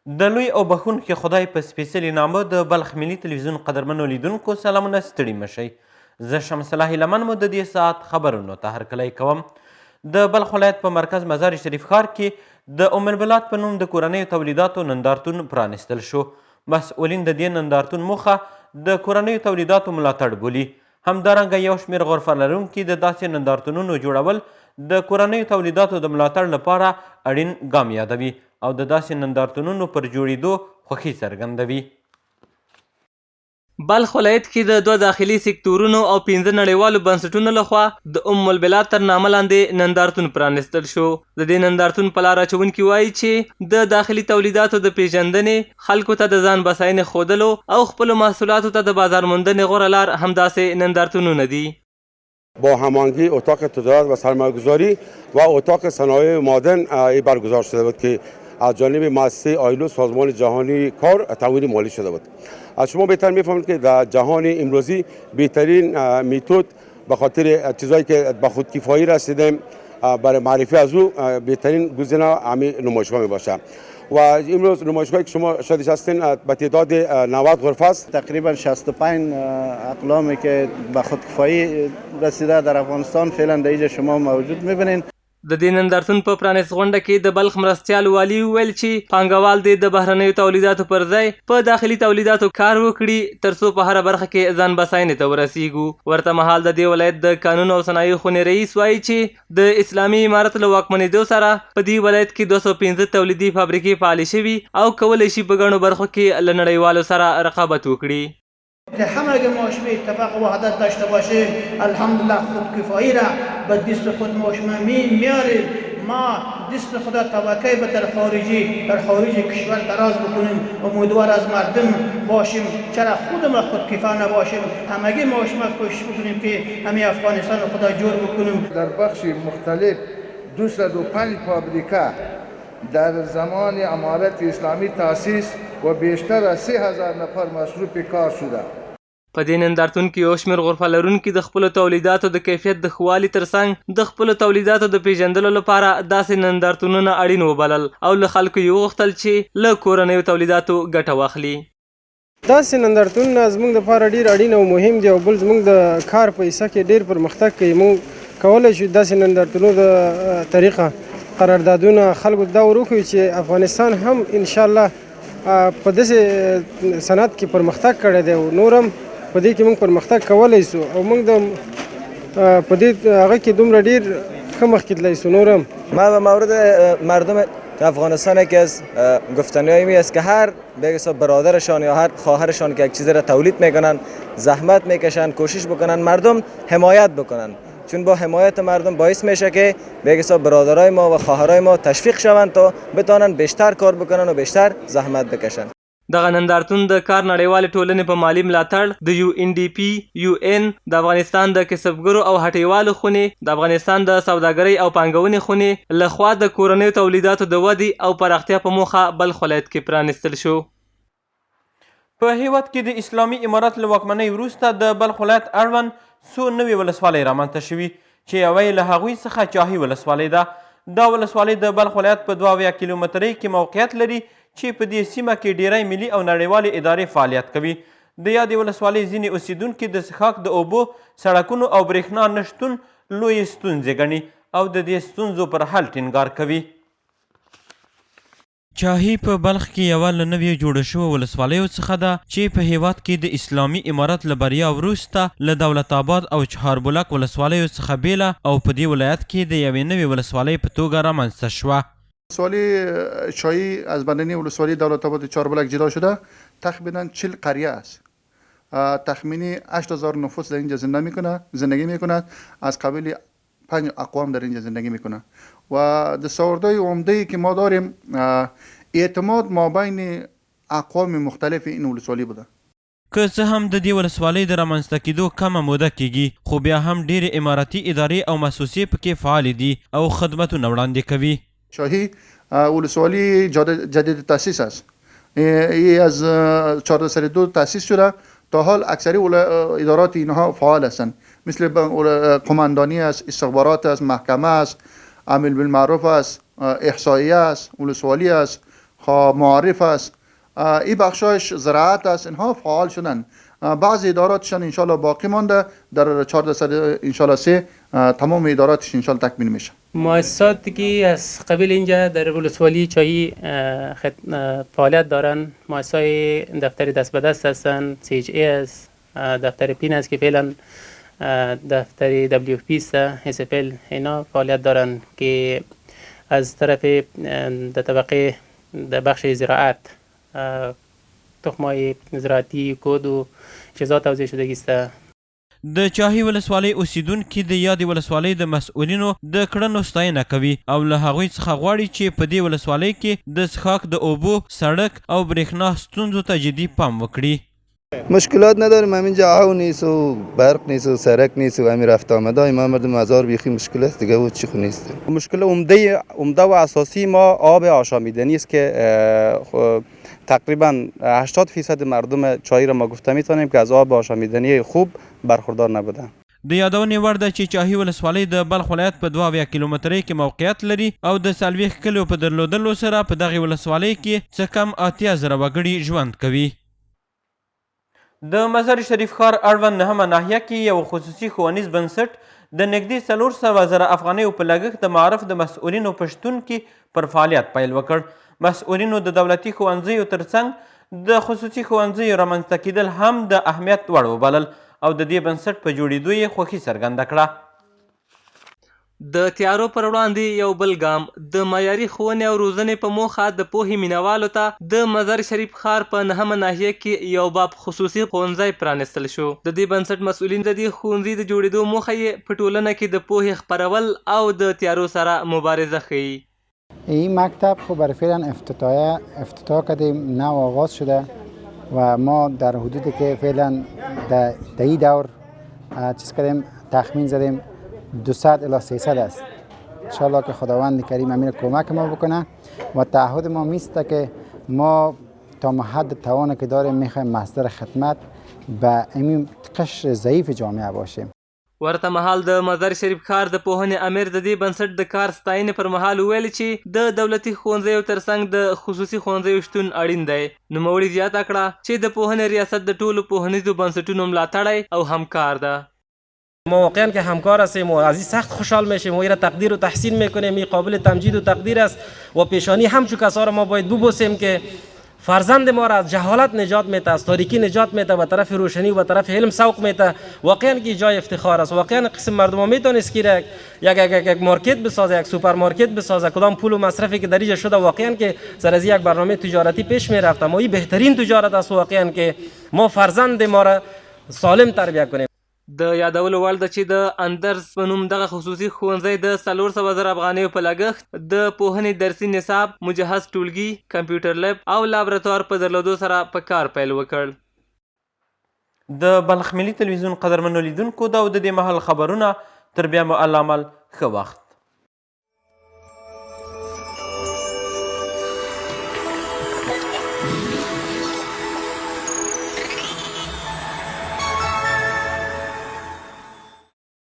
د لوی او بخښونکي خدای په سپېڅلي نامه د بلخ ملي تلویزیون قدرمنو لیدونکو سلامونه، ستړي مشئ. زه شمس الله هیلمن مو د دې ساعت خبرونو ته هرکلی کوم. د بلخ ولایت په مرکز مزار شریف ښار کې د ام البلاد په نوم د کورنیو تولیداتو نندارتون پرانیستل شو. مسؤلین د دې نندارتون موخه د کورنیو تولیداتو ملاتړ بولي. همدارنګه یو شمېر غرفه لرونکي د داسې نندارتونونو جوړول د کورنیو تولیداتو د ملاتړ لپاره اړین ګام یادوي او د داسې نندارتونونو پر جوړېدو خوښي څرګندوي. بلخ ولایت کې د 2 داخلي سکتورونو او 15 نړیوالو بنسټونو لخوا د ام البلاد تر نامه لاندې نندارتون پرانیستل شو. د دې نندارتون په لار اچونکي وایي چې د داخلي تولیداتو د پیژندنې، خلکو ته د ځان بساینې ښودلو او خپلو محصولاتو ته د بازار موندنې غوره لار همداسې نندارتونونه دي. با هماهنگی اتاق تجارت و سرمایه‌گذاری و اتاق صنایع معدن برگزار شده بود که از جانب مؤسسه آیلو سازمان جهانی کار تمویل مالی شده بود. از شما بهتر میفهمید که در جهان امروزی بهترین میتود به خاطر چیزایی که به خودکفایی رسیدیم برای معرفی از او بهترین گزینه همین نمایشگاه میباشه. و امروز نمایشگاهی که شما شاهدش هستین به تعداد 90 غرفه است. تقریبا 65 اقلامی که به خودکفایی رسیده در افغانستان فعلا در اینجا شما موجود میبینین. د دې نندارتون په پرانیست غونډه کې د بلخ مرستیال والي وویل چې پانګوال دې د بهرنیو تولیداتو پر ځای په داخلي تولیداتو کار وکړي ترڅو په هره برخه کې ځان بساینې ته ورسیږو. ورته مهال د دې ولایت د قانون او صنایعو خونې رئیس وایي چې د اسلامي امارت له واکمنېدو سره په دې ولایت کې 215 تولیدي فابریکې فعالې شوي او کولی شي په ګڼو برخو کې له نړیوالو سره رقابت وکړي. که همه ماش به اتفاق و وحدت داشته باشیم الحمدلله خودکفایی را به دست خود ماش میاریم. ما دست خود طبقه به در خارج کشور دراز بکنیم، امیدوار از مردم باشیم، چرا خود ما خودکفا نباشیم. همگی ماش ما کوشش بکنیم که همه افغانستان خدا جور بکنیم. در بخش مختلف 205 فابریکه در زمان امارت اسلامی تاسیس و بیشتر از 3000 نفر مصروف کار شده. په دې نندارتون کې یو شمېر غرفه لرونکي د خپلو تولیداتو د کیفیت د ښه والي ترڅنګ د خپلو تولیداتو د پیژندلو لپاره داسې نندارتونونه اړین وبلل او له خلکو یې وغوښتل چې له کورنیو تولیداتو ګټه واخلي. داسې نندارتونونه زموږ دپاره ډېر اړین او مهم دي او بل زموږ د کار په حصه کې ډېر پرمختګ کوي. موږ کولی شو داسې نندارتونونو د طریقه قراردادونه خلکو ته دا وروښیو چې افغانستان هم انشاءالله په داسې صنعت کې پرمختګ کړی دی او نور هم په دې کې موږ پرمختګ کولی سو او موږ د په دې هغه کې دومره ډېر ښه مخکې تللی سو. نور هم ما به مورد مردم افغانستان یکی از گفتنی‌هایی می است که هر به برادرشان یا هر خواهرشان که یک چیزی را تولید میکنن زحمت میکشن، کوشش بکنن مردم حمایت بکنن، چون با حمایت مردم باعث میشه که به حساب برادرای ما و خواهرای ما تشویق شوند تا بتونن بیشتر کار بکنن و بیشتر زحمت بکشن. دغه نندارتون د کار نړیوالې ټولنې په مالي ملاتړ د UNDP UN د افغانستان د کسبګرو او هټیوالو خونې د افغانستان د سوداګرۍ او پانګونې خونې لخوا د کورنیو تولیداتو د ودې او پراختیا په موخه بلخ ولایت کې پرانیستل شو. په هیواد کې د اسلامي امارت له واکمنۍ وروسته د بلخ ولایت اړوند څو نوې ولسوالۍ رامنځته شوي چې یوه یې له هغوی څخه چاهي ولسوالۍ ده. دا ولسوالۍ د بلخ ولایت په 22 کیلومترۍ کې موقعیت لري چې په دې سیمه کې ډیری ملي او نړیوالې ادارې فعالیت کوي. د یادې ولسوالۍ ځینې اوسیدونکي د څښاک د اوبو، سړکونو او برېښنا نشتون لویې ستونزې ګڼي او د دې ستونزو پر حل ټینګار کوي. چاهي په بلخ کې یوه له نویو جوړه شوو ولسوالیو څخه ده چې په هیواد کې د اسلامي امارت له بریا وروسته له دولت آباد او چهاربلک ولسوالیو څخه بیله او په دې ولایت کې د یوې نوې ولسوالۍ په توګه رامنځته شوه. ولسوالی چایی از بندنی ولسوالی دولت آباد چهاربلک جدا شده تقریبا 40 قریه است. تخمینی 8000 نفوس در اینجا زندگی میکنند. از قبیل 5 اقوام در اینجا زندگی میکنند و دستاوردهای عمده‌ای که ما داریم اعتماد مابین اقوام مختلف این ولسوالی بوده. که څه هم د دې ولسوالۍ د رامنځته کېدو کمه موده کېږي خو بیا هم ډېرې اماراتي ادارې او مؤسسې پکې فعالې دي او خدمتونه وړاندې کوي. شاهی ولسوالی جدید تاسیس است. این از 1402 تاسیس شده. تا حال اکثری ادارات اینها فعال هستند، مثل قماندانی است، استخبارات است، محکمه است، عامل بالمعروف است، احصاییه است، ولسوالی است، خواه معارف است، این بخشایش زراعت است، اینها فعال شدن. بعض اداراتشان انشالله باقی مانده، در 14 انشالله 3 تمام اداراتش انشالله تکمیل میشه. مؤسساتی که از قبل اینجا در ولسوالی چایی فعالیت دارن، مؤسسای دفتر دست به دست هستن، CHA است، دفتر پین است که فعلا دفتر WFP است، SFL، اینا فعالیت دارن که از طرف در طبقه در بخش زراعت تخمای زراعتی کود و چیزا توزیع شدگی است. د چاهي ولسوالۍ اوسیدونکي د یادې ولسوالۍ د مسؤلینو د کړنو ستاینه کوي او له هغوی څخه غواړي چې په دې ولسوالۍ کې د څښاک د اوبو، سړک او برېښنا ستونزو ته جدي پام وکړي. مشکلات نداریم، همینجا آب نیست و برق نیست و سرک نیست و همین رفت آمده ما مردم هزار بیخی مشکل است دیگه و چی خو نیست. مشکل عمده و اساسی ما آب آشامیدنی است که تقریبا 80% مردم چایی را ما گفته میتونیم که از آب آشامیدنی خوب برخوردار نبودن. د یادونې وړ ده چې چاهي ولسوالۍ د بلخ ولایت په 2 کیلومترۍ کې موقعیت لري او د 40 کلیو په درلودلو سره په دغې ولسوالۍ کې څه کم 80,000 وګړي ژوند کوي. د مزار شریف ښار اړوند 9مه ناحیه کې یو خصوصي ښوونیز بنسټ د نږدې 400,000 افغانیو په لګښت د معارف د مسؤلینو په شتون کې پر فعالیت پیل وکړ. مسؤلینو د دولتي ښوونځیو ترڅنګ د خصوصي ښوونځیو رامنځته کیدل هم د اهمیت وړ وبلل او د دې بنسټ په جوړېدو یې خوښي څرګنده کړه. د تیارو پر وړاندې یو بل ګام د معیاري ښوونې او روزنې په موخه د پوهې مینوالو ته د مزار شریف ښار په 9مه ناحیه کې یو باب خصوصي ښوونځی پرانستل شو. د دې بنسټ مسؤلین د دې ښوونځي د جوړېدو موخه یې په ټولنه کې د پوهې خپرول او د تیارو سره مبارزه ښیي. این مکتب خب برای فعلا افتتاح کردیم، نو آغاز شده و ما در حدودی که فعلا در این دور چیز کردیم، تخمین زدیم 200 الی 300 است. انشاءالله که خداوند کریم امیر کمک ما بکنه و تعهد ما میسته که ما تا حد توان که داریم میخوایم مصدر خدمت به این قشر ضعیف جامعه باشیم. ورته مهال د مزار شریف ښار د پوهنې امیر د دې بنسټ د کار ستاینې پر مهال وویل چې د دولتي ښوونځیو ترڅنګ د خصوصي ښوونځیو شتون اړین دی. نوموړي زیاته کړه چې د پوهنې ریاست د ټولو پوهنیزو بنسټونو ملاتړی او همکار ده. ما واقعا که همکار هستیم و از این سخت خوشحال میشیم و این را تقدیر و تحسین میکنیم. این قابل تمجید و تقدیر است و پیشانی همچون کسا را ما باید ببوسیم که فرزند ما را از جهالت نجات میده، از تاریکی نجات میده، به طرف روشنی و به طرف علم سوق میده. واقعا که جای افتخار است. واقعا قسم مردم میتونست که یک مارکت بسازه، یک سوپرمارکت بسازه، کدام پول و مصرفی که در اینجا شده واقعا که سر از یک برنامه تجارتی پیش میرفت. ما این بهترین تجارت است واقعا که ما فرزند ما را سالم تربیت کنیم. د یادولو وړ ده چې د اندرز په نوم دغه خصوصي ښوونځی د 400,000 افغانیو په لګښت د پوهنې درسي نصاب، مجهز ټولګي، کمپیوټر لیب او لابراتوار په درلودو سره په کار پیل وکړ. د بلخ ملي تلویزیون قدرمنو لیدونکو دا د دې مهال خبرونه، تر بیا مو الله عمل ښه وخت.